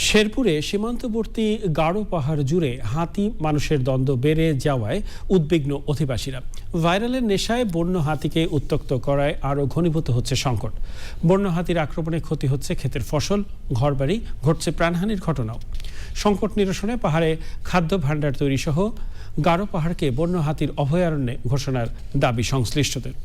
শেরপুরে সীমান্তবর্তী গাঢ় পাহাড় জুড়ে হাতি মানুষের দ্বন্দ্ব বেড়ে যাওয়ায় উদ্বিগ্ন অধিবাসীরা। ভাইরালের নেশায় বন্য হাতিকে উত্ত্যক্ত করায় আরও ঘনীভূত হচ্ছে সংকট। বন্য হাতির আক্রমণে ক্ষতি হচ্ছে ক্ষেতের ফসল, ঘরবাড়ি, ঘটছে প্রাণহানির ঘটনাও। সংকট নিরসনে পাহাড়ে খাদ্য ভাণ্ডার তৈরি সহ গাঢ় পাহাড়কে বন্য হাতির অভয়ারণ্যে ঘোষণার দাবি সংশ্লিষ্টদের।